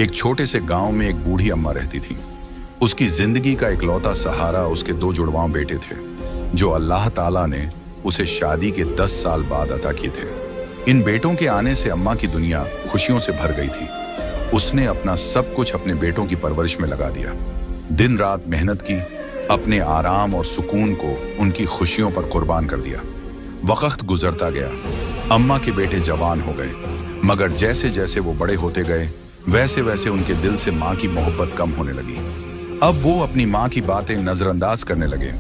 एक छोटे से गांव में एक बूढ़ी अम्मा रहती थी। उसकी जिंदगी का इकलौता सहारा उसके 2 जुड़वां बेटे थे, जो अल्लाह ताला ने उसे शादी के 10 साल बाद अता किए थे। इन बेटों के आने से अम्मा की दुनिया खुशियों से भर गई थी। उसने अपना सब कुछ अपने बेटों की परवरिश में लगा दिया। दिन रात मेहनत की, अपने आराम और सुकून को उनकी खुशियों पर कुर्बान कर दिया। वक्त गुजरता गया, अम्मा के बेटे जवान हो गए, मगर जैसे जैसे वो बड़े होते गए वैसे वैसे उनके दिल से माँ की मोहब्बत कम होने लगी। अब वो अपनी माँ की बातें नजरअंदाज करने लगे,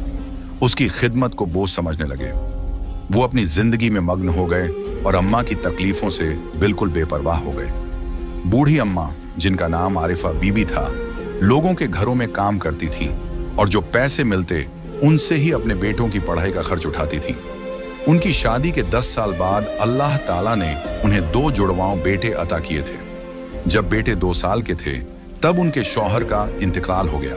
उसकी खिदमत को बोझ समझने लगे। वो अपनी जिंदगी में मग्न हो गए और अम्मा की तकलीफों से बिल्कुल बेपरवाह हो गए। बूढ़ी अम्मा, जिनका नाम आरिफा बीबी था, लोगों के घरों में काम करती थी और जो पैसे मिलते उनसे ही अपने बेटों की पढ़ाई का खर्च उठाती थी। उनकी शादी के 10 साल बाद अल्लाह ताला ने उन्हें 2 जुड़वां बेटे अता किए थे। जब बेटे 2 साल के थे तब उनके शौहर का इंतकाल हो गया।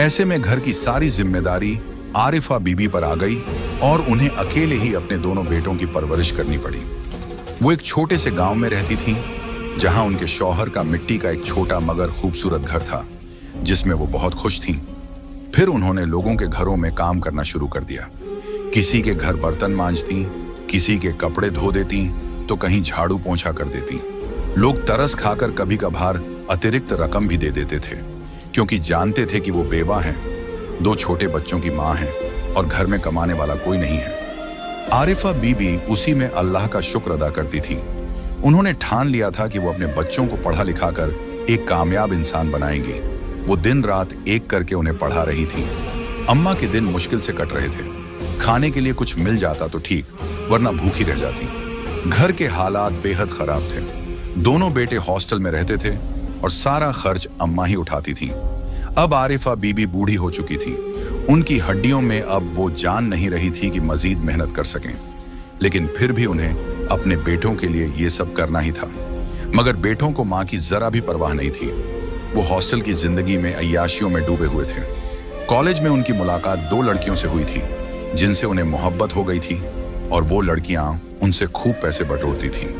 ऐसे में घर की सारी जिम्मेदारी आरिफा बीबी पर आ गई और उन्हें अकेले ही अपने दोनों बेटों की परवरिश करनी पड़ी। वो एक छोटे से गांव में रहती थी, जहां उनके शौहर का मिट्टी का एक छोटा मगर खूबसूरत घर था, जिसमें वो बहुत खुश थीं। फिर उन्होंने लोगों के घरों में काम करना शुरू कर दिया। किसी के घर बर्तन मांजती, किसी के कपड़े धो देती, तो कहीं झाड़ू पोंछा कर देती। लोग तरस खाकर कभी कभार अतिरिक्त रकम भी दे देते थे, क्योंकि जानते थे कि वो बेवा हैं, 2 छोटे बच्चों की माँ हैं और घर में कमाने वाला कोई नहीं है। आरिफा बीबी उसी में अल्लाह का शुक्र अदा करती थी। उन्होंने ठान लिया था कि वो अपने बच्चों को पढ़ा लिखा कर एक कामयाब इंसान बनाएंगी। वो दिन रात एक करके उन्हें पढ़ा रही थी। अम्मा के दिन मुश्किल से कट रहे थे। खाने के लिए कुछ मिल जाता तो ठीक, वरना भूखी रह जाती। घर के हालात बेहद खराब थे। दोनों बेटे हॉस्टल में रहते थे और सारा खर्च अम्मा ही उठाती थी। अब आरिफा बीबी बूढ़ी हो चुकी थी। उनकी हड्डियों में अब वो जान नहीं रही थी कि मजीद मेहनत कर सकें, लेकिन फिर भी उन्हें अपने बेटों के लिए ये सब करना ही था। मगर बेटों को माँ की जरा भी परवाह नहीं थी। वो हॉस्टल की जिंदगी में अय्याशियों में डूबे हुए थे। कॉलेज में उनकी मुलाकात 2 लड़कियों से हुई थी, जिनसे उन्हें मोहब्बत हो गई थी और वो लड़कियां उनसे खूब पैसे बटोरती थीं।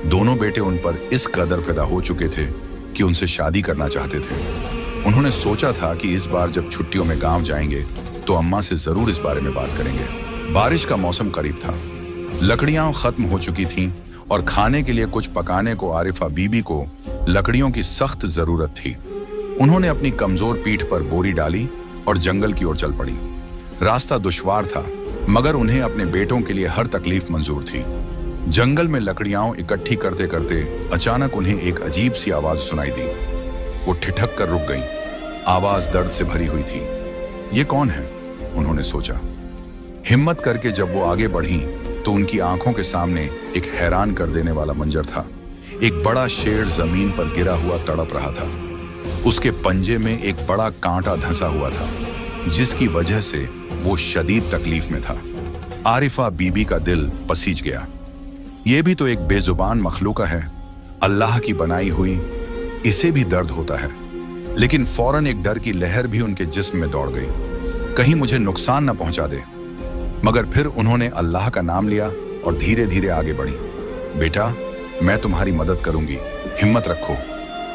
दोनों बेटे उन पर इस कदर फिदा हो चुके थे कि उनसे शादी करना चाहते थे। उन्होंने सोचा था कि इस बार जब छुट्टियों में गांव जाएंगे तो अम्मा से जरूर इस बारे में बात करेंगे। बारिश का मौसम करीब था, लकड़ियां खत्म हो चुकी थीं और खाने के लिए कुछ पकाने को आरिफा बीबी को लकड़ियों की सख्त जरूरत थी। उन्होंने अपनी कमजोर पीठ पर बोरी डाली और जंगल की ओर चल पड़ी। रास्ता दुश्वार था, मगर उन्हें अपने बेटों के लिए हर तकलीफ मंजूर थी। जंगल में लकड़ियां इकट्ठी करते करते अचानक उन्हें एक अजीब सी आवाज सुनाई दी। वो ठिठक कर रुक गईं। आवाज दर्द से भरी हुई थी। ये कौन है? उन्होंने सोचा। हिम्मत करके जब वो आगे बढ़ी तो उनकी आंखों के सामने एक हैरान कर देने वाला मंजर था। एक बड़ा शेर जमीन पर गिरा हुआ तड़प रहा था। उसके पंजे में एक बड़ा कांटा धंसा हुआ था, जिसकी वजह से वो शदीद तकलीफ में था। आरिफा बीबी का दिल पसीज गया। ये भी तो एक बेजुबान मखलूका है, अल्लाह की बनाई हुई, इसे भी दर्द होता है। लेकिन फौरन एक डर की लहर भी उनके जिस्म में दौड़ गई, कहीं मुझे नुकसान न पहुंचा दे। मगर फिर उन्होंने अल्लाह का नाम लिया और धीरे धीरे आगे बढ़ी। बेटा, मैं तुम्हारी मदद करूंगी, हिम्मत रखो।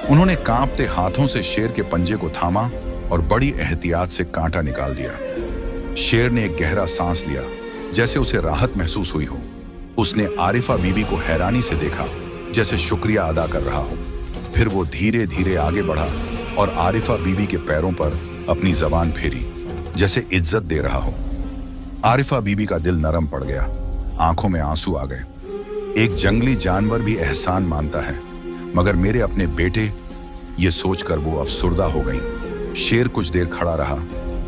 उन्होंने कांपते हाथों से शेर के पंजे को थामा और बड़ी एहतियात से कांटा निकाल दिया। शेर ने एक गहरा सांस लिया, जैसे उसे राहत महसूस हुई हो। उसने आरिफा बीबी को हैरानी से देखा, जैसे शुक्रिया अदा कर रहा हो। फिर वो धीरे धीरे आगे बढ़ा और आरिफा बीबी के पैरों पर अपनी जबान फेरी, जैसे इज्जत दे रहा हो। आरिफा बीबी का दिल नरम पड़ गया, आंखों में आंसू आ गए। एक जंगली जानवर भी एहसान मानता है, मगर मेरे अपने बेटे, ये सोचकर वो अफसुर्दा हो गई। शेर कुछ देर खड़ा रहा,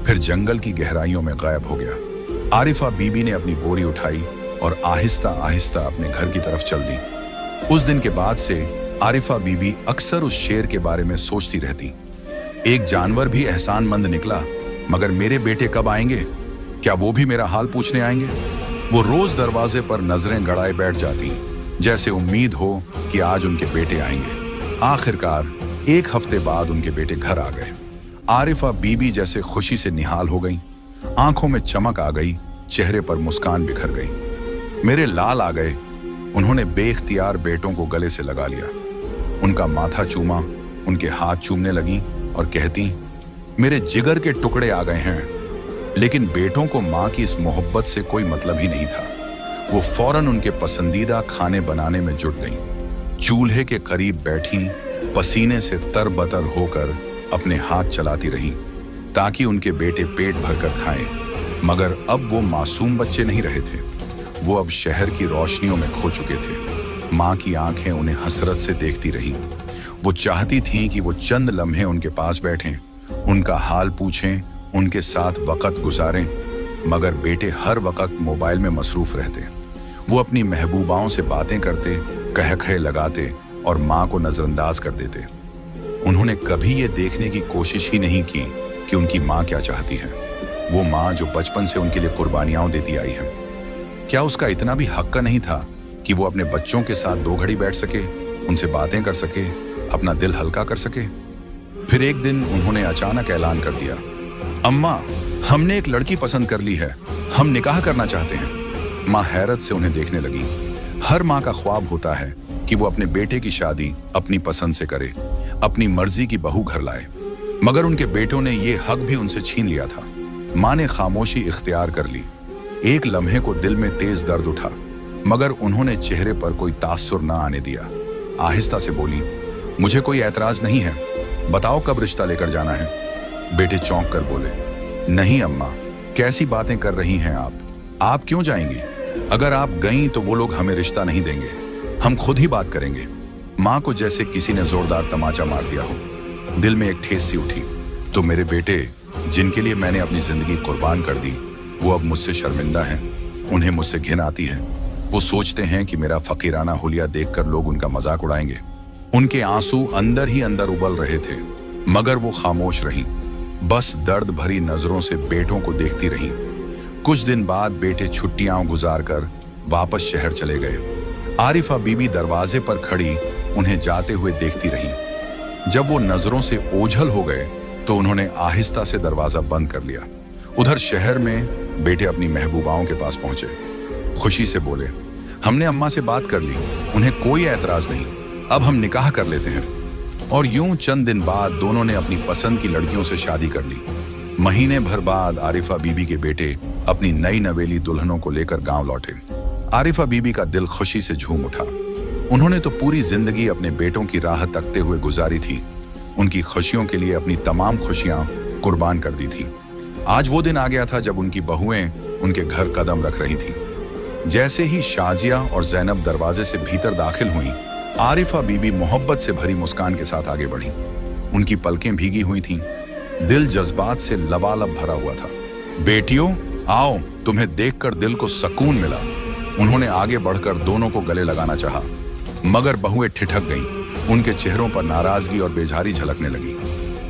फिर जंगल की गहराइयों में गायब हो गया। आरिफा बीबी ने अपनी बोरी उठाई और आहिस्ता आहिस्ता अपने घर की तरफ चल दी। उस दिन के बाद से आरिफा बीबी अक्सर उस शेर के बारे में सोचती रहती। एक जानवर भी एहसानमंद निकला, मगर मेरे बेटे कब आएंगे? क्या वो भी मेरा हाल पूछने आएंगे? वो रोज दरवाजे पर नजरें गड़ाए बैठ जाती, जैसे उम्मीद हो कि आज उनके बेटे आएंगे। आखिरकार 1 हफ्ते बाद उनके बेटे घर आ गए। आरिफा बीबी जैसे खुशी से निहाल हो गई, आंखों में चमक आ गई, चेहरे पर मुस्कान बिखर गई। मेरे लाल आ गए। उन्होंने बेख्तियार बेटों को गले से लगा लिया, उनका माथा चूमा उनके हाथ चूमने लगीं और कहती, मेरे जिगर के टुकड़े आ गए हैं। लेकिन बेटों को माँ की इस मोहब्बत से कोई मतलब ही नहीं था। वो फौरन उनके पसंदीदा खाने बनाने में जुट गईं। चूल्हे के करीब बैठी पसीने से तरबतर होकर अपने हाथ चलाती रहीं ताकि उनके बेटे पेट भरकर खाएं। मगर अब वो मासूम बच्चे नहीं रहे थे, वो अब शहर की रोशनियों में खो चुके थे। माँ की आंखें उन्हें हसरत से देखती रहीं। वो चाहती थीं कि वो चंद लम्हे उनके पास बैठें, उनका हाल पूछें, उनके साथ वक़्त गुजारें, मगर बेटे हर वक्त मोबाइल में मसरूफ रहते। वो अपनी महबूबाओं से बातें करते, कहकहे लगाते और माँ को नज़रअंदाज कर देते। उन्होंने कभी ये देखने की कोशिश ही नहीं की कि उनकी माँ क्या चाहती है। वो माँ जो बचपन से उनके लिए कुर्बानियाँ देती आई है, क्या उसका इतना भी हक नहीं था कि वो अपने बच्चों के साथ 2 घड़ी बैठ सके, उनसे बातें कर सके, अपना दिल हल्का कर सके? फिर एक दिन उन्होंने अचानक ऐलान कर दिया, अम्मा, हमने एक लड़की पसंद कर ली है, हम निकाह करना चाहते हैं। माँ हैरत से उन्हें देखने लगी। हर माँ का ख्वाब होता है कि वो अपने बेटे की शादी अपनी पसंद से करे, अपनी मर्जी की बहू घर लाए, मगर उनके बेटों ने ये हक भी उनसे छीन लिया था। माँ ने खामोशी इख्तियार कर ली। एक लम्हे को दिल में तेज दर्द उठा, मगर उन्होंने चेहरे पर कोई तासुर न आने दिया। आहिस्ता से बोली, मुझे कोई एतराज नहीं है, बताओ कब रिश्ता लेकर जाना है? बेटे चौंक कर बोले, नहीं अम्मा, कैसी बातें कर रही हैं आप क्यों जाएंगी? अगर आप गईं तो वो लोग हमें रिश्ता नहीं देंगे, हम खुद ही बात करेंगे। माँ को जैसे किसी ने जोरदार तमाचा मार दिया हो। दिल में एक ठेस सी उठी। तो मेरे बेटे, जिनके लिए मैंने अपनी जिंदगी कुर्बान कर दी, वो अब मुझसे शर्मिंदा हैं, उन्हें मुझसे घिन आती है। वो सोचते हैं कि मेरा फकीराना हुलिया देखकर लोग उनका मजाक उड़ाएंगे। उनके आंसू अंदर ही अंदर उबल रहे थे, मगर वो खामोश रहीं, बस दर्द भरी नजरों से बेटों को देखती रहीं। कुछ दिन बाद बेटे छुट्टियां गुजारकर वापस शहर चले गए। आरिफा बीबी दरवाजे पर खड़ी उन्हें जाते हुए देखती रहीं। जब वो नजरों से ओझल हो गए तो उन्होंने आहिस्ता से दरवाजा बंद कर लिया। उधर शहर में बेटे अपनी महबूबाओं के पास पहुंचे। खुशी से बोले, हमने अम्मा से बात कर ली, उन्हें कोई एतराज नहीं, अब हम निकाह कर लेते हैं। और यूं चंद दिन बाद दोनों ने अपनी पसंद की लड़कियों से शादी कर ली। महीने भर बाद आरिफा बीबी के बेटे अपनी नई नवेली दुल्हनों को लेकर गांव लौटे। आरिफा बीबी का दिल खुशी से झूम उठा। उन्होंने तो पूरी जिंदगी अपने बेटों की राह तकते हुए गुजारी थी, उनकी खुशियों के लिए अपनी तमाम खुशियां कुर्बान कर दी थी। आज वो दिन आ गया था जब उनकी बहुएं उनके घर कदम रख रही थीं। जैसे ही शाजिया और जैनब दरवाजे से भीतर दाखिल हुईं, आरिफा बीबी मोहब्बत से भरी मुस्कान के साथ आगे बढ़ी। उनकी पलकें भीगी हुई थीं, दिल जज्बात से लबालब भरा हुआ था। बेटियों, आओ, तुम्हें देखकर दिल को सुकून मिला। उन्होंने आगे बढ़कर दोनों को गले लगाना चाहा, मगर बहुएं ठिठक गईं। उनके चेहरों पर नाराजगी और बेजारी झलकने लगी।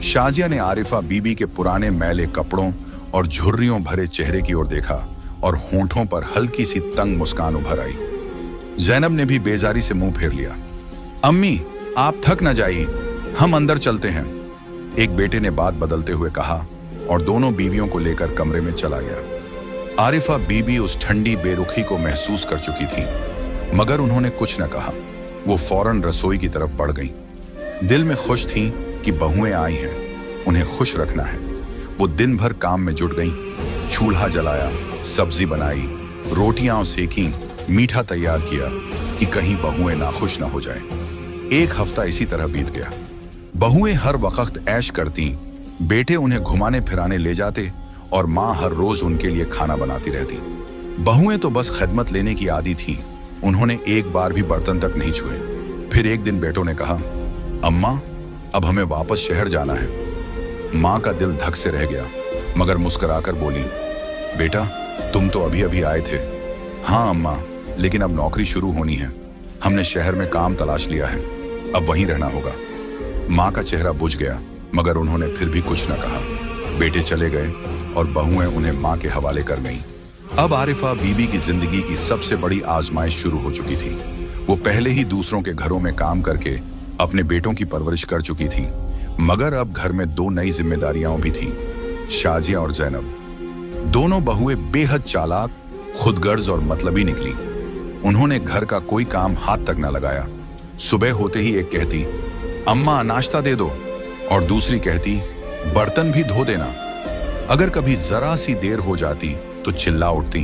शाजिया ने आरिफा बीबी के पुराने मैले कपड़ों और झुर्रियों भरे चेहरे की ओर देखा और होंठों पर हल्की सी तंग मुस्कान उभर आई। जैनब ने भी बेजारी से मुंह फेर लिया। अम्मी, आप थक न जाइए, हम अंदर चलते हैं, एक बेटे ने बात बदलते हुए कहा और दोनों बीवियों को लेकर कमरे में चला गया। आरिफा बीबी उस ठंडी बेरुखी को महसूस कर चुकी थी, मगर उन्होंने कुछ न कहा। वो फौरन रसोई की तरफ बढ़ गईं। दिल में खुश थीं कि बहुएं आई हैं, उन्हें खुश रखना है। वो दिन भर काम में जुट गईं, चूल्हा जलाया, सब्जी बनाई, रोटियां सेकीं, मीठा तैयार किया कि कहीं बहुएं नाखुश न हो जाएं। एक हफ्ता इसी तरह बीत गया। बहुएं हर वक्त ऐश करती, बेटे उन्हें घुमाने फिराने ले जाते और माँ हर रोज उनके लिए खाना बनाती रहती। बहुएं तो बस खिदमत लेने की आदी थीं, उन्होंने एक बार भी बर्तन तक नहीं छुए। फिर एक दिन बेटों ने कहा, अम्मा, अब हमें वापस शहर जाना है। माँ का दिल धक से रह गया, मगर मुस्कुराकर बोली, बेटा, तुम तो अभी अभी आए थे। हाँ अम्मा, लेकिन अब नौकरी शुरू होनी है, हमने शहर में काम तलाश लिया है, अब वहीं रहना होगा। माँ का चेहरा बुझ गया, मगर उन्होंने फिर भी कुछ न कहा। बेटे चले गए और बहुएं उन्हें माँ के हवाले कर गईं। अब आरिफा बीबी की जिंदगी की सबसे बड़ी आजमाइश शुरू हो चुकी थी। वो पहले ही दूसरों के घरों में काम करके अपने बेटों की परवरिश कर चुकी थी, मगर अब घर में 2 नई जिम्मेदारियां भी थीं, शाजिया और जैनब। दोनों बहुएं बेहद चालाक, खुदगर्ज और मतलबी निकली। उन्होंने घर का कोई काम हाथ तक न लगाया। सुबह होते ही एक कहती, अम्मा नाश्ता दे दो, और दूसरी कहती, बर्तन भी धो देना। अगर कभी जरा सी देर हो जाती तो चिल्ला उठती,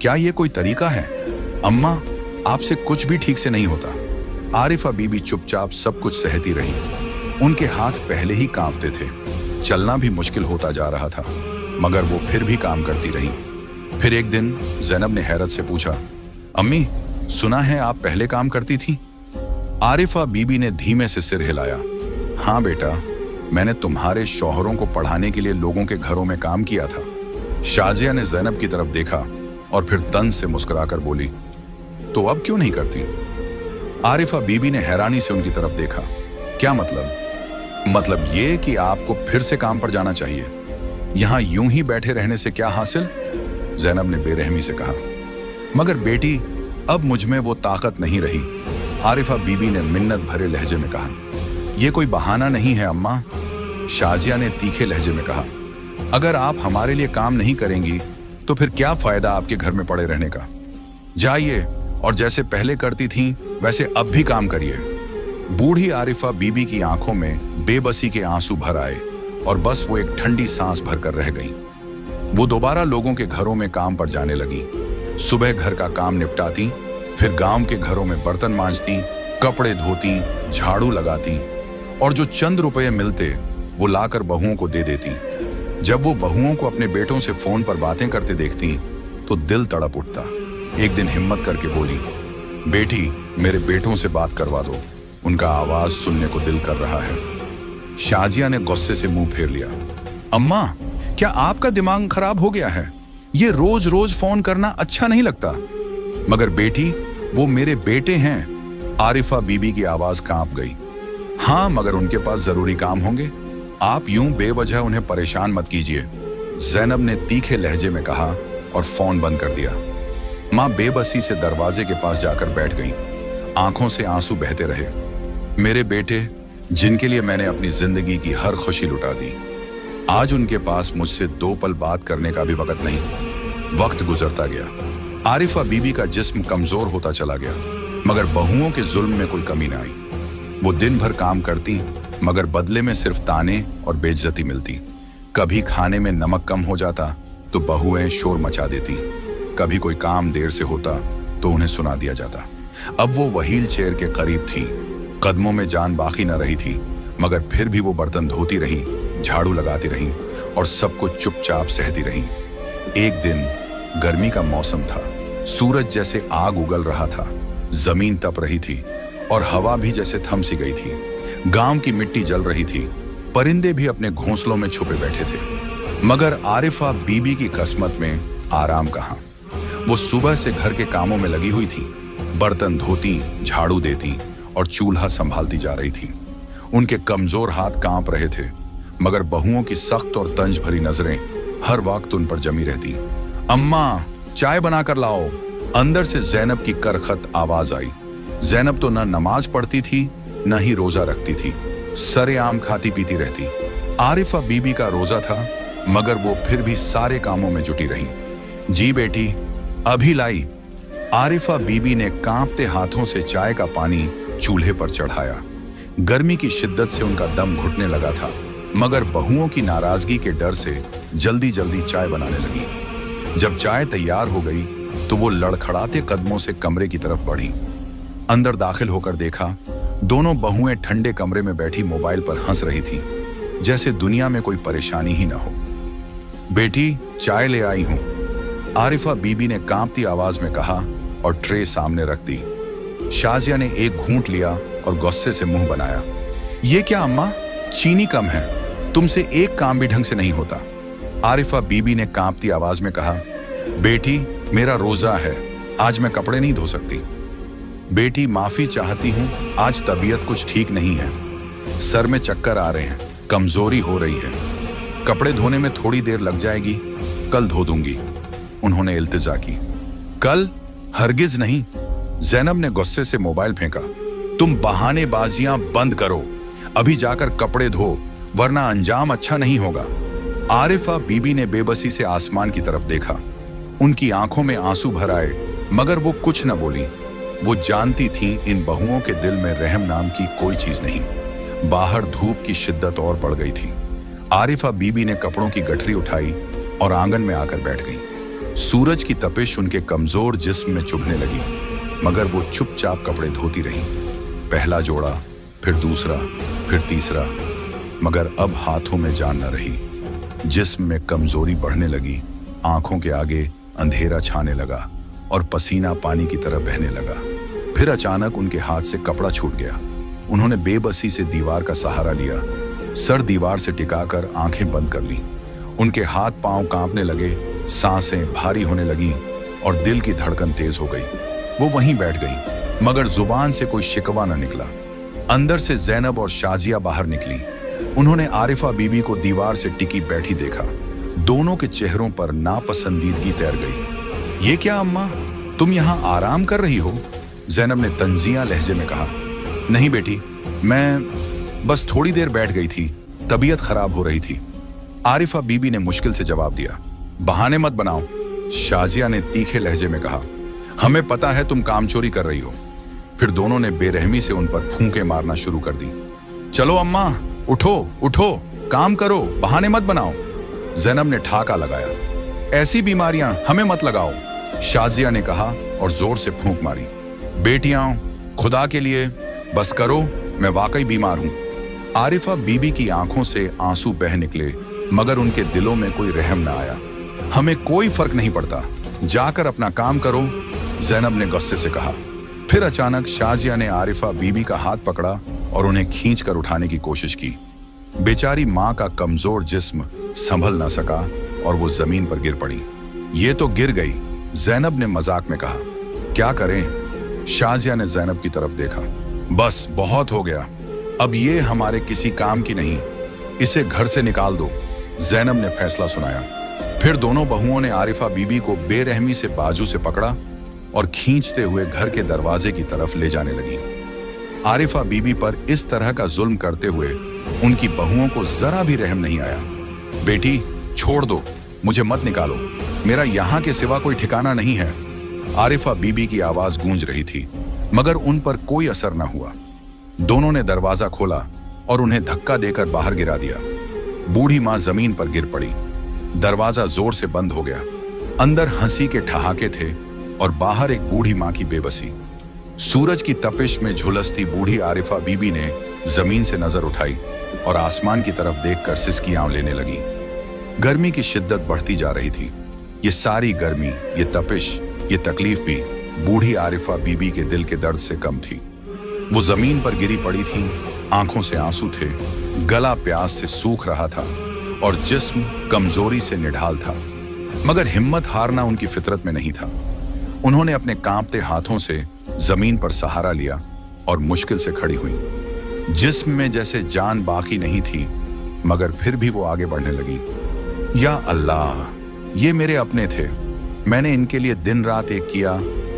क्या ये कोई तरीका है? अम्मा, आपसे कुछ भी ठीक से नहीं होता। आरिफा बीबी चुपचाप सब कुछ सहती रही। उनके हाथ पहले ही कांपते थे, चलना भी मुश्किल होता जा रहा था, मगर वो फिर भी काम करती रही। फिर एक दिन ज़ैनब ने हैरत से पूछा, अम्मी, सुना है आप पहले काम करती थी? आरिफा बीबी ने धीमे से सिर हिलाया। हाँ बेटा, मैंने तुम्हारे शौहरों को पढ़ाने के लिए लोगों के घरों में काम किया था। शाजिया ने ज़ैनब की तरफ देखा और फिर तंज से मुस्कुराकर बोली, तो अब क्यों नहीं करती? आरिफा बीबी ने हैरानी से उनकी तरफ देखा। क्या मतलब? मतलब ये कि आपको फिर से काम पर जाना चाहिए। यहां यूं ही बैठे रहने से क्या हासिल? ज़ैनब ने बेरहमी से कहा। मगर बेटी, अब मुझ में वो ताकत नहीं रही, आरिफा बीबी ने मिन्नत भरे लहजे में कहा। यह कोई बहाना नहीं है अम्मा, शाजिया ने तीखे लहजे में कहा। अगर आप हमारे लिए काम नहीं करेंगी तो फिर क्या फायदा आपके घर में पड़े रहने का? जाइए और जैसे पहले करती थीं वैसे अब भी काम करिए। बूढ़ी आरिफा बीबी की आंखों में बेबसी के आंसू भर आए और बस वो एक ठंडी सांस भरकर रह गई। वो दोबारा लोगों के घरों में काम पर जाने लगी। सुबह घर का काम निपटाती, फिर गांव के घरों में बर्तन मांजती, कपड़े धोती, झाड़ू लगाती, और जो चंद रुपए मिलते वो लाकर बहुओं को दे देती। जब वो बहुओं को अपने बेटों से फोन पर बातें करते देखती तो दिल तड़प उठता। एक दिन हिम्मत करके बोली, बेटी, मेरे बेटों से बात करवा दो, उनका आवाज सुनने को दिल कर रहा है। शाजिया ने गुस्से से मुंह फेर लिया। अम्मा, क्या आपका दिमाग खराब हो गया है? ये रोज रोज फोन करना अच्छा नहीं लगता। मगर बेटी, वो मेरे बेटे हैं। आरिफा बीबी की आवाज कांप गई। हाँ, मगर उनके पास जरूरी काम होंगे। आप यूं बेवजह उन्हें परेशान मत कीजिए, ज़ैनब ने तीखे लहजे में कहा और फोन बंद कर दिया। मां बेबसी से दरवाजे के पास जाकर बैठ गईं। आंखों से आंसू बहते रहे। मेरे बेटे, जिनके लिए मैंने अपनी जिंदगी की हर खुशी लुटा दी, आज उनके पास मुझसे दो पल बात करने का भी वक्त नहीं। वक्त गुजरता गया। आरिफा बीबी का जिस्म कमजोर होता चला गया, मगर बहुओं के जुल्म में कोई कमी न आई। वो दिन भर काम करती, मगर बदले में सिर्फ ताने और बेइज्जती मिलती। कभी खाने में नमक कम हो जाता तो बहुएं शोर मचा देती। कभी कोई काम देर से होता तो उन्हें सुना दिया जाता। अब वो व्हील चेयर के करीब थी, कदमों में जान बाकी न रही थी, मगर फिर भी वो बर्तन धोती रही, झाड़ू लगाती रही और सब कुछ चुपचाप सहती रही। एक दिन गर्मी का मौसम था। सूरज जैसे आग उगल रहा था, जमीन तप रही थी और हवा भी जैसे थम सी गई थी। गांव की मिट्टी जल रही थी, परिंदे भी अपने घोंसलों में छुपे बैठे थे। मगर आरिफा बीबी की किस्मत में आराम कहाँ। वो सुबह से घर के कामों में लगी हुई थी, बर्तन धोती, झाड़ू देती और चूल्हा संभालती जा रही थी। उनके कमजोर हाथ कांप रहे थे, मगर बहुओं की सख्त और तंज भरी नजरें हर वक्त उन पर जमी रहती। अम्मा, चाय बनाकर लाओ। अंदर से ज़ैनब की करखत आवाज आई। ज़ैनब तो न नमाज पढ़ती थी न ही रोजा रखती थी, सरेआम खाती पीती रहती। आरिफा बीबी का रोजा था, मगर वो फिर भी सारे कामों में जुटी रही। जी बेटी, अभी लाई। आरिफा बीबी ने कांपते हाथों से चाय का पानी चूल्हे पर चढ़ाया। गर्मी की शिद्दत से उनका दम घुटने लगा था, मगर बहुओं की नाराजगी के डर से जल्दी जल्दी चाय बनाने लगी। जब चाय तैयार हो गई तो वो लड़खड़ाते कदमों से कमरे की तरफ बढ़ी। अंदर दाखिल होकर देखा, दोनों बहुएं ठंडे कमरे में बैठी मोबाइल पर हंस रही थीं, जैसे दुनिया में कोई परेशानी ही ना हो। बेटी, चाय ले आई हूं, आरिफा बीबी ने कांपती आवाज में कहा और ट्रे सामने रख दी। शाजिया ने एक घूंट लिया और गुस्से से मुंह बनाया। ये क्या अम्मा, चीनी कम है, तुमसे एक काम भी ढंग से नहीं होता। आरिफा बीबी ने कांपती आवाज में कहा, बेटी, मेरा रोजा है, आज मैं कपड़े नहीं धो सकती। बेटी, माफी चाहती हूं, आज तबीयत कुछ ठीक नहीं है, सर में चक्कर आ रहे हैं, कमजोरी हो रही है, कपड़े धोने में थोड़ी देर लग जाएगी, कल धो दूंगी। उन्होंने इल्तिजा की। कल? हरगिज नहीं, ज़ैनब ने गुस्से से मोबाइल फेंका। तुम बहानेबाजियां बंद करो, अभी जाकर कपड़े धो, वरना अंजाम अच्छा नहीं होगा। आरिफा बीबी ने बेबसी से आसमान की तरफ देखा। उनकी आंखों में आंसू भर आए, मगर वो कुछ न बोली। वो जानती थीं इन बहुओं के दिल में रहम नाम की कोई चीज नहीं। बाहर धूप की शिद्दत और बढ़ गई थी। आरिफा बीबी ने कपड़ों की गठरी उठाई और आंगन में आकर बैठ गई। सूरज की तपिश उनके कमजोर जिस्म में चुभने लगी, मगर वो चुपचाप कपड़े धोती रहीं। पहला जोड़ा, फिर दूसरा, फिर तीसरा, मगर अब हाथों में जान न रही। जिस्म में कमजोरी बढ़ने लगी, आंखों के आगे अंधेरा छाने लगा और पसीना पानी की तरह बहने लगा। फिर अचानक उनके हाथ से कपड़ा छूट गया। उन्होंने बेबसी से दीवार का सहारा लिया, सर दीवार से टिकाकर आंखें बंद कर लीं। उनके हाथ पांव कांपने लगे, सांसें भारी होने लगीं और दिल की धड़कन तेज हो गई। वो वहीं बैठ गई, मगर जुबान से कोई शिकवा न निकला। अंदर से ज़ैनब और शाजिया बाहर निकली। उन्होंने आरिफा बीबी को दीवार से टिकी बैठी देखा। दोनों के चेहरों पर नापसंदीदगी तैर गई। ये क्या अम्मा, तुम यहाँ आराम कर रही हो? ज़ैनब ने तंजिया लहजे में कहा। नहीं बेटी, मैं बस थोड़ी देर बैठ गई थी, तबीयत खराब हो रही थी। आरिफा बीबी ने मुश्किल से जवाब दिया। बहाने मत बनाओ, शाजिया ने तीखे लहजे में कहा। हमें पता है तुम काम चोरी कर रही हो। फिर दोनों ने बेरहमी से उन पर फूंके मारना शुरू कर दी। चलो अम्मा, उठो उठो, काम करो, बहाने मत बनाओ, ज़ैनब ने ठाका लगाया। ऐसी बीमारियां हमें मत लगाओ, शाजिया ने कहा और जोर से फूंक मारी। बेटियां, खुदा के लिए बस करो, मैं वाकई बीमार हूं। आरिफा बीबी की आंखों से आंसू बह निकले, मगर उनके दिलों में कोई रहम न आया। हमें कोई फर्क नहीं पड़ता, जाकर अपना काम करो, ज़ैनब ने गुस्से से कहा। फिर अचानक शाजिया ने आरिफा बीबी का हाथ पकड़ा और उन्हें खींचकर उठाने की कोशिश की। बेचारी माँ का कमजोर जिस्म संभल न सका और वो जमीन पर गिर पड़ी। ये तो गिर गई, ज़ैनब ने मजाक में कहा। क्या करें? शाजिया ने ज़ैनब की तरफ देखा। बस बहुत हो गया, अब ये हमारे किसी काम की नहीं, इसे घर से निकाल दो, ज़ैनब ने फैसला सुनाया। फिर दोनों बहुओं ने आरिफा बीबी को बेरहमी से बाजू से पकड़ा और खींचते हुए घर के दरवाजे की तरफ ले जाने लगी। आरिफा बीबी पर इस तरह का जुल्म करते हुए उनकी बहुओं को जरा भी रहम नहीं आया। बेटी, छोड़ दो, मुझे मत निकालो, मेरा यहाँ के सिवा कोई ठिकाना नहीं है। आरिफा बीबी की आवाज गूंज रही थी, मगर उन पर कोई असर न हुआ। दोनों ने दरवाजा खोला और उन्हें धक्का देकर बाहर गिरा दिया। बूढ़ी माँ जमीन पर गिर पड़ी। दरवाजा जोर से बंद हो गया। अंदर हंसी के ठहाके थे और बाहर एक बूढ़ी माँ की बेबसी। सूरज की तपिश में झुलसती बूढ़ी आरिफा बीबी ने जमीन से नजर उठाई और आसमान की तरफ देखकर सिसकियां लेने लगी। गर्मी की शिद्दत बढ़ती जा रही थी। ये सारी गर्मी, ये तपिश, ये तकलीफ भी बूढ़ी आरिफा बीबी के दिल के दर्द से कम थी। वो जमीन पर गिरी पड़ी थी, आंखों से आंसू थे, गला प्यास से सूख रहा था और जिस्म कमजोरी से निढाल था। मगर हिम्मत हारना उनकी फितरत में नहीं था। उन्होंने अपने कांपते हाथों से जमीन पर सहारा लिया और मुश्किल से खड़ी हुई। जिस्म में जैसे जान बाकी नहीं थी, मगर फिर भी वो आगे बढ़ने लगी। या अल्लाह, ये मेरे अपने थे, मैंने इनके लिए दिन रात एक किया,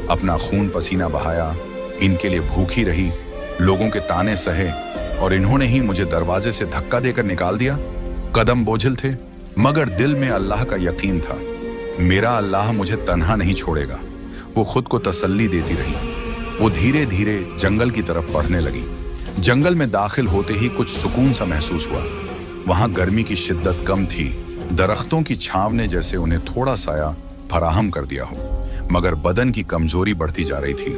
अपना खून पसीना बहाया, इनके लिए भूखी रही, लोगों के ताने सहे और इन्होंने ही मुझे दरवाजे से धक्का देकर निकाल दिया। कदम बोझिल थे, मगर दिल में अल्लाह का यकीन था। मेरा अल्लाह मुझे तन्हा नहीं छोड़ेगा। वो खुद को तसल्ली देती रही। वो धीरे धीरे जंगल की तरफ बढ़ने लगी। जंगल में दाखिल होते ही कुछ सुकून सा महसूस हुआ। वहां गर्मी की शिद्दत कम थी। दरख्तों की छांव ने जैसे उन्हें थोड़ा साया फराहम कर दिया हो, मगर बदन की कमजोरी बढ़ती जा रही थी।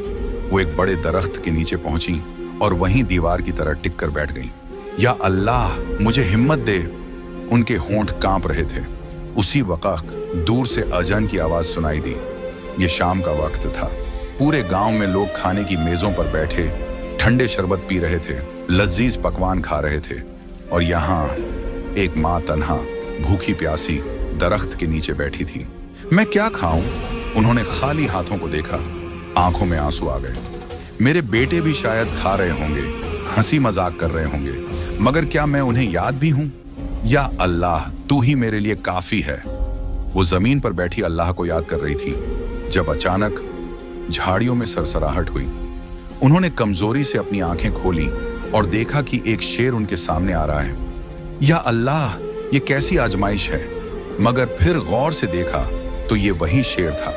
वो एक बड़े दरख्त के नीचे पहुंची और वहीं दीवार की तरह टिक कर बैठ गई। या अल्लाह, मुझे हिम्मत दे, उनके होंठ कांप रहे थे। उसी वक्त दूर से अजान की आवाज सुनाई दी। ये शाम का वक्त था। पूरे गांव में लोग खाने की मेजों पर बैठे ठंडे शरबत पी रहे थे, लजीज पकवान खा रहे थे, और यहाँ एक माँ तन्हा भूखी प्यासी दरख्त के नीचे बैठी थी। मैं क्या खाऊं? उन्होंने खाली हाथों को देखा। आंखों में आंसू आ गए। मेरे बेटे भी शायद खा रहे होंगे, हंसी मजाक कर रहे होंगे, मगर क्या मैं उन्हें याद भी हूं? या अल्लाह, तू ही मेरे लिए काफी है। वो जमीन पर बैठी अल्लाह को याद कर रही थी जब अचानक झाड़ियों में सरसराहट हुई। उन्होंने कमजोरी से अपनी आंखें खोली और देखा कि एक शेर उनके सामने आ रहा है। या अल्लाह, ये कैसी आजमाइश है? मगर फिर गौर से देखा तो ये वही शेर था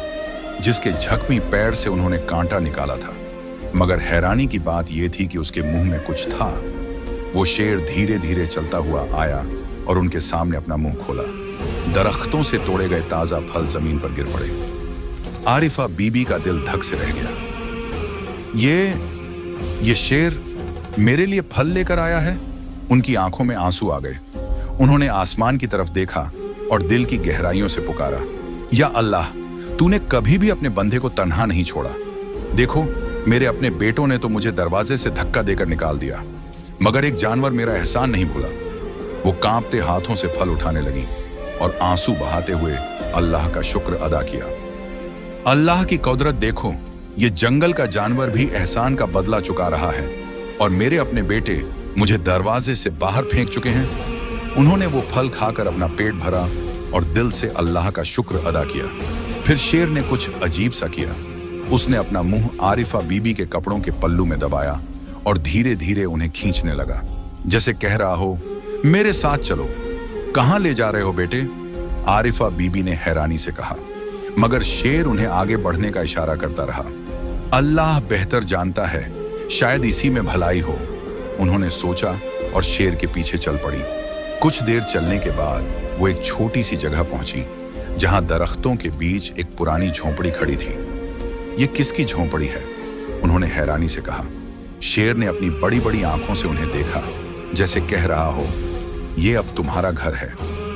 जिसके जख्मी पैर से उन्होंने कांटा निकाला था। मगर हैरानी की बात यह थी कि उसके मुंह में कुछ था। वो शेर धीरे धीरे चलता हुआ आया और उनके सामने अपना मुंह खोला। दरख्तों से तोड़े गए ताजा फल जमीन पर गिर पड़े। आरिफा बीबी का दिल धक से रह गया। ये शेर मेरे लिए फल लेकर आया है? उनकी आंखों में आंसू आ गए। उन्होंने आसमान की तरफ देखा और दिल की गहराइयों से पुकारा, या अल्लाह, तूने कभी भी अपने बंदे को तन्हा नहीं छोड़ा। देखो, मेरे अपने बेटों ने तो मुझे दरवाजे से धक्का देकर निकाल दिया, मगर एक जानवर मेरा एहसान नहीं भूला। वो कांपते हाथों से फल उठाने लगी और आंसू बहाते हुए अल्लाह का शुक्र अदा किया। अल्लाह की कुदरत देखो, ये जंगल का जानवर भी एहसान का बदला चुका रहा है और मेरे अपने बेटे मुझे दरवाजे से बाहर फेंक चुके हैं। उन्होंने वो फल खाकर अपना पेट भरा और दिल से अल्लाह का शुक्र अदा किया। फिर शेर ने कुछ अजीब सा किया। उसने अपना मुंह आरिफा बीबी के कपड़ों के पल्लू में दबाया और धीरे धीरे उन्हें खींचने लगा, जैसे कह रहा हो, मेरे साथ चलो। कहां ले जा रहे हो बेटे? आरिफा बीबी ने हैरानी से कहा, मगर शेर उन्हें आगे बढ़ने का इशारा करता रहा। अल्लाह बेहतर जानता है, शायद इसी में भलाई हो, उन्होंने सोचा और शेर के पीछे चल पड़ी। कुछ देर चलने के बाद वो एक छोटी सी जगह पहुंची जहां दरख्तों के बीच एक पुरानी झोंपड़ी खड़ी थी। ये किसकी झोंपड़ी है? उन्होंने हैरानी से कहा। शेर ने अपनी बड़ी बड़ी आंखों से उन्हें देखा, जैसे कह रहा हो, ये अब तुम्हारा घर है।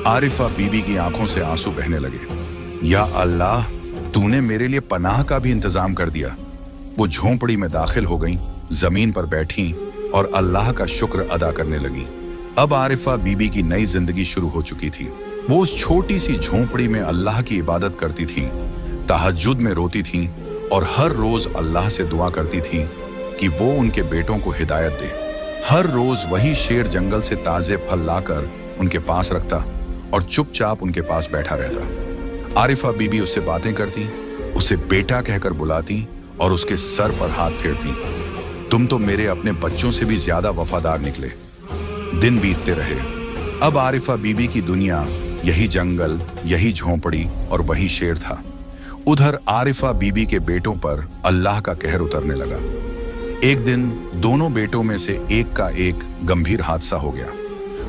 आरिफा बीबी की आंखों से आंसू बहने लगे। या अल्लाह, तूने मेरे लिए पनाह का भी इंतजाम कर दिया। वो झोंपड़ी में दाखिल हो गई, जमीन पर बैठी और अल्लाह का शुक्र अदा करने लगी। अब आरिफा बीबी की नई जिंदगी शुरू हो चुकी थी। वो उस छोटी सी झोंपड़ी में अल्लाह की इबादत करती थी, तहज्जुद में रोती थी और हर रोज अल्लाह से दुआ करती थी कि वो उनके बेटों को हिदायत दे। हर रोज वही शेर जंगल से ताजे फल लाकर उनके पास रखता और चुपचाप उनके पास बैठा रहता। आरिफा बीबी उससे बातें करती, उसे बेटा कहकर बुलाती और उसके सर पर हाथ फेरती। तुम तो मेरे अपने बच्चों से भी ज्यादा वफादार निकले। दिन बीतते रहे। अब आरिफा बीबी की दुनिया यही जंगल, यही झोंपड़ी और वही शेर था। उधर आरिफा बीबी के बेटों पर अल्लाह का कहर उतरने लगा। एक दिन दोनों बेटों में से एक का एक गंभीर हादसा हो गया।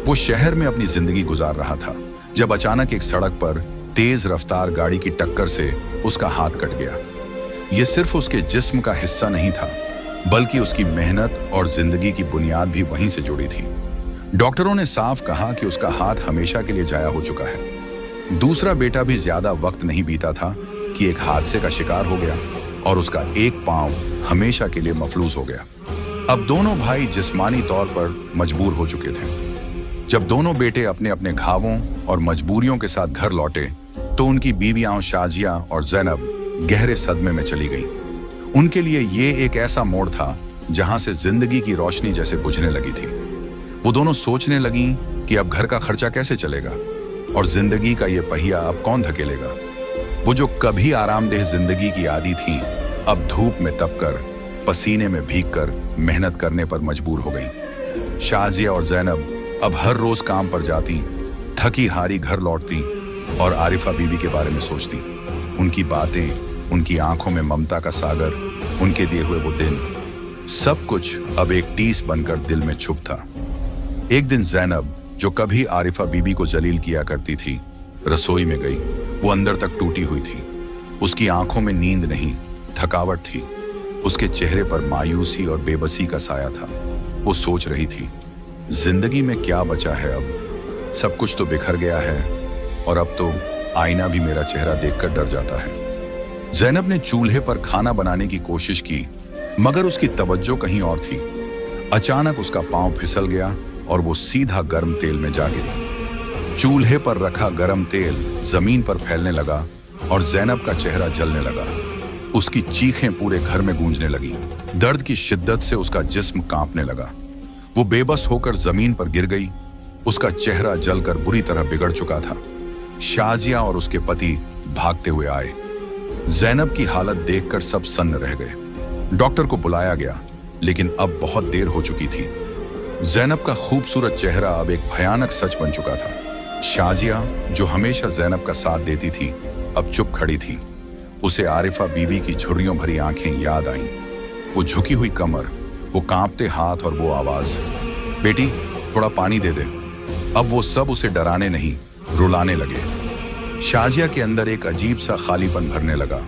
वो शहर में अपनी जिंदगी गुजार रहा था जब अचानक एक सड़क पर तेज रफ्तार गाड़ी की टक्कर से उसका हाथ कट गया। ये सिर्फ उसके जिस्म का हिस्सा नहीं था, बल्कि उसकी मेहनत और जिंदगी की बुनियाद भी वहीं से जुड़ी थी। डॉक्टरों ने साफ कहा कि उसका हाथ हमेशा के लिए जाया हो चुका है। दूसरा बेटा भी ज्यादा वक्त नहीं बीता था कि एक हादसे का शिकार हो गया और उसका एक पांव हमेशा के लिए मफलूज हो गया। अब दोनों भाई जिस्मानी तौर पर मजबूर हो चुके थे। जब दोनों बेटे अपने अपने घावों और मजबूरियों के साथ घर लौटे तो उनकी बीवियां शाजिया और जैनब गहरे सदमे में चली गई। उनके लिए ये एक ऐसा मोड़ था जहां से जिंदगी की रोशनी जैसे बुझने लगी थी। वो दोनों सोचने लगी कि अब घर का खर्चा कैसे चलेगा और जिंदगी का ये पहिया अब कौन धकेलेगा। वो जो कभी आरामदेह जिंदगी की आदी थी, अब धूप में तपकर, पसीने में भीगकर मेहनत करने पर मजबूर हो गई। शाजिया और जैनब अब हर रोज काम पर जाती, थकी हारी घर लौटती और आरिफा बीबी के बारे में सोचती। उनकी बातें, उनकी आंखों में ममता का सागर, उनके दिए हुए वो दिन, सब कुछ अब एक टीस बनकर दिल में छुप था। एक दिन जैनब, जो कभी आरिफा बीबी को जलील किया करती थी, रसोई में गई। वो अंदर तक टूटी हुई थी। उसकी आंखों में नींद नहीं, थकावट थी। उसके चेहरे पर मायूसी और बेबसी का साया था। वो सोच रही थी, जिंदगी में क्या बचा है अब? सब कुछ तो बिखर गया है और अब तो आईना भी मेरा चेहरा देखकर डर जाता है। जैनब ने चूल्हे पर खाना बनाने की कोशिश की, मगर उसकी तवज्जो कहीं और थी। अचानक उसका पांव फिसल गया और वो सीधा गर्म तेल में जा गिरी। चूल्हे पर रखा गर्म तेल जमीन पर फैलने लगा और जैनब का चेहरा जलने लगा। उसकी चीखें पूरे घर में गूंजने लगी। दर्द की शिद्दत से उसका जिस्म कांपने लगा। वो बेबस होकर जमीन पर गिर गई। उसका चेहरा जलकर बुरी तरह बिगड़ चुका था। शाजिया और उसके पति भागते हुए आए। जैनब की हालत देखकर सब सन्न रह गए। डॉक्टर को बुलाया गया, लेकिन अब बहुत देर हो चुकी थी। जैनब का खूबसूरत चेहरा अब एक भयानक सच बन चुका था। शाजिया, जो हमेशा जैनब का साथ देती थी, अब चुप खड़ी थी। उसे आरिफा बीवी की झुर्रियों भरी आंखें याद आईं। वो झुकी हुई कमर, वो कांपते हाथ और वो आवाज। बेटी थोड़ा पानी दे दे। अब वो सब उसे डराने नहीं, रुलाने लगे। शाजिया के अंदर एक अजीब सा खालीपन भरने लगा,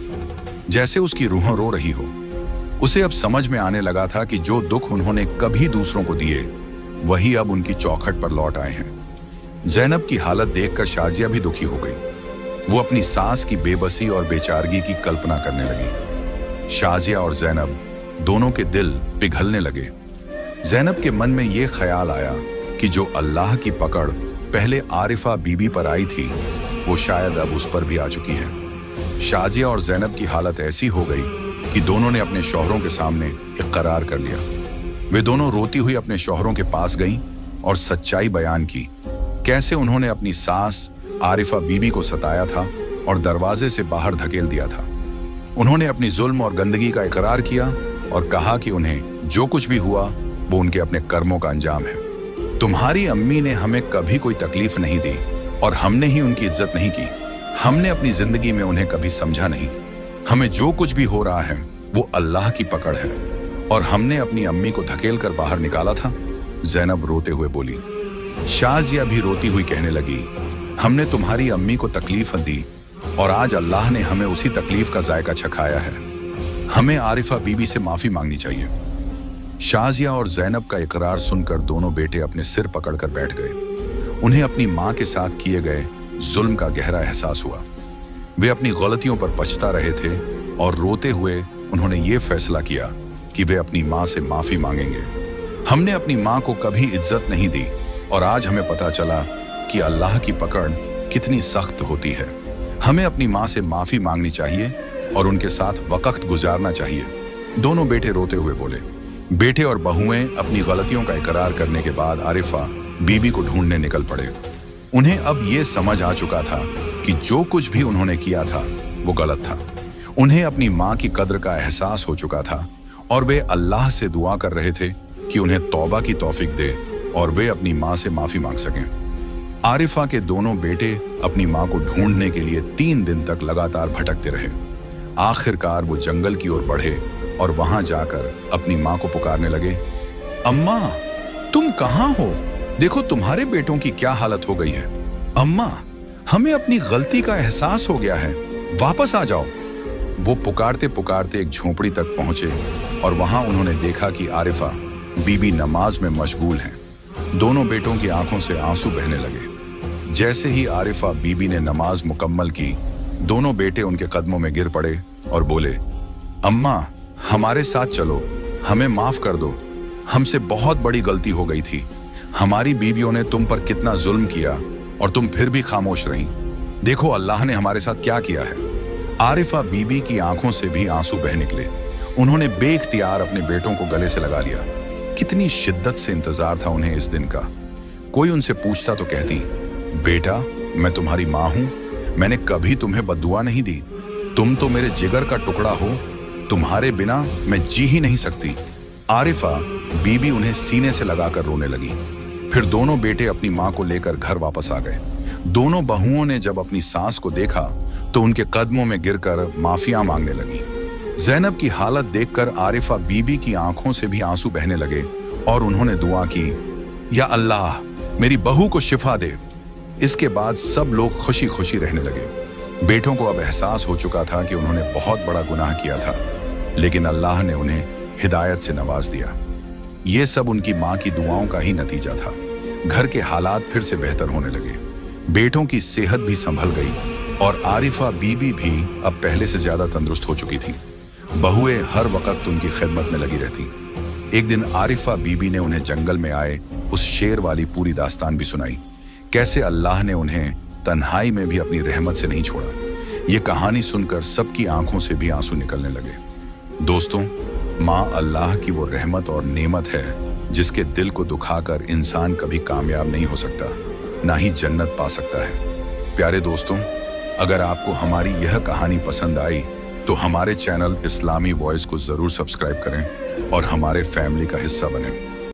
जैसे उसकी रूह रो रही हो। उसे अब समझ में आने लगा था कि जो दुख उन्होंने कभी दूसरों को दिए, वही अब उनकी चौखट पर लौट आए हैं। ज़ैनब की हालत देखकर शाजिया भी दुखी हो गई। वो अपनी सास की बेबसी और बेचारगी की कल्पना करने लगी। शाजिया और ज़ैनब दोनों के दिल पिघलने लगे। ज़ैनब के मन में ये ख्याल आया कि जो अल्लाह की पकड़ पहले आरिफा बीबी पर आई थी, वो शायद अब उस पर भी आ चुकी है। शाजिया और ज़ैनब की हालत ऐसी हो गई कि दोनों ने अपने शौहरों के सामने इकरार कर लिया। वे दोनों रोती हुई अपने शौहरों के पास गईं और सच्चाई बयान की, कैसे उन्होंने अपनी सास आरिफा बीबी को सताया था और दरवाजे से बाहर धकेल दिया था। उन्होंने अपनी जुल्म और गंदगी का इकरार किया और कहा कि उन्हें जो कुछ भी हुआ वो उनके अपने कर्मों का अंजाम है। तुम्हारी अम्मी ने हमें कभी कोई तकलीफ नहीं दी और हमने ही उनकी इज्जत नहीं की। हमने अपनी जिंदगी में उन्हें कभी समझा नहीं। हमें जो कुछ भी हो रहा है वो अल्लाह की पकड़ है और हमने अपनी अम्मी को धकेल कर बाहर निकाला था। ज़ैनब रोते हुए बोली। शाजिया भी रोती हुई कहने लगी, हमने तुम्हारी अम्मी को तकलीफ दी और आज अल्लाह ने हमें उसी तकलीफ का जायका चखाया है। हमें आरिफा बीबी से माफी मांगनी चाहिए। शाजिया और ज़ैनब का इकरार सुनकर दोनों बेटे अपने सिर पकड़कर बैठ गए। उन्हें अपनी मां के साथ किए गए जुल्म का गहरा एहसास हुआ। वे अपनी गलतियों पर पछता रहे थे और रोते हुए उन्होंने ये फैसला किया कि वे अपनी मां से माफी मांगेंगे। हमने अपनी मां को कभी इज्जत नहीं दी और आज हमें पता चला कि अल्लाह की पकड़ कितनी सख्त होती है। हमें अपनी मां से माफी मांगनी चाहिए और उनके साथ वक्त गुजारना चाहिए। दोनों बेटे रोते हुए बोले। बेटे और बहुएं अपनी गलतियों का इकरार करने के बाद आरिफा बीबी को ढूंढने निकल पड़े। उन्हें अब ये समझ आ चुका था कि जो कुछ भी उन्होंने किया था वो गलत था। उन्हें अपनी मां की कद्र का एहसास हो चुका था और वे अल्लाह से दुआ कर रहे थे कि उन्हें तौबा की तौफीक दे और वे अपनी मां से माफी मांग सकें। आरिफा के दोनों बेटे अपनी मां को ढूंढने के लिए 3 दिन तक लगातार भटकते रहे। आखिरकार वो जंगल की ओर बढ़े और वहां जाकर अपनी मां को पुकारने लगे, अम्मा तुम कहां हो? देखो तुम्हारे बेटों की क्या हालत हो गई है। अम्मा हमें अपनी गलती का एहसास हो गया है, वापस आ जाओ। वो पुकारते पुकारते एक झोपड़ी तक पहुंचे और वहां उन्होंने देखा कि आरिफा बीबी नमाज में मशगूल हैं। दोनों बेटों की आंखों से आंसू बहने लगे। जैसे ही आरिफा बीबी ने नमाज मुकम्मल की, दोनों बेटे उनके कदमों में गिर पड़े और बोले, अम्मा हमारे साथ चलो, हमें माफ कर दो। हमसे बहुत बड़ी गलती हो गई थी। हमारी बीवियों ने तुम पर कितना जुल्म किया और तुम फिर भी खामोश रहीं। देखो अल्लाह ने हमारे साथ क्या किया है। आरिफा बीबी की आंखों से भी आंसू बह निकले। उन्होंने बेइख्तियार अपने बेटों को गले से लगा लिया। कितनी शिद्दत से इंतजार था उन्हें इस दिन का। कोई उनसे पूछता तो कहती, बेटा मैं तुम्हारी मां हूं, मैंने कभी तुम्हें बद्दुआ नहीं दी। तुम तो मेरे जिगर का टुकड़ा हो, तुम्हारे बिना मैं जी ही नहीं सकती। आरिफा बीबी उन्हें सीने से लगाकर रोने लगी। फिर दोनों बेटे अपनी मां को लेकर घर वापस आ गए। दोनों बहुओं ने जब अपनी सास को देखा तो उनके कदमों में गिरकर माफिया मांगने लगी। ज़ैनब की हालत देखकर आरिफा बीबी की आंखों से भी आंसू बहने लगे और उन्होंने दुआ की, या अल्लाह मेरी बहू को शिफा दे। इसके बाद सब लोग खुशी खुशी रहने लगे। बेटों को अब एहसास हो चुका था कि उन्होंने बहुत बड़ा गुनाह किया था, लेकिन अल्लाह ने उन्हें हिदायत से नवाज दिया। ये सब उनकी मां की दुआओं का ही नतीजा था। घर के हालात फिर से बेहतर होने लगे। बेटों की सेहत भी संभल गई और आरिफा बीबी भी अब पहले से ज्यादा तंदुरुस्त हो चुकी थी। बहुएं हर वक्त उनकी खिदमत में लगी रहती। एक दिन आरिफा बीबी ने उन्हें जंगल में आए उस शेर वाली पूरी दास्तान भी सुनाई, कैसे अल्लाह ने उन्हें तन्हाई में भी अपनी रहमत से नहीं छोड़ा। ये कहानी सुनकर सबकी आंखों से भी आंसू निकलने लगे। दोस्तों, माँ अल्लाह की वो रहमत और नेमत है जिसके दिल को दुखाकर इंसान कभी कामयाब नहीं हो सकता, ना ही जन्नत पा सकता है। प्यारे दोस्तों, अगर आपको हमारी यह कहानी पसंद आई तो हमारे चैनल इस्लामी वॉइस को जरूर सब्सक्राइब करें और हमारे फैमिली का हिस्सा बनें।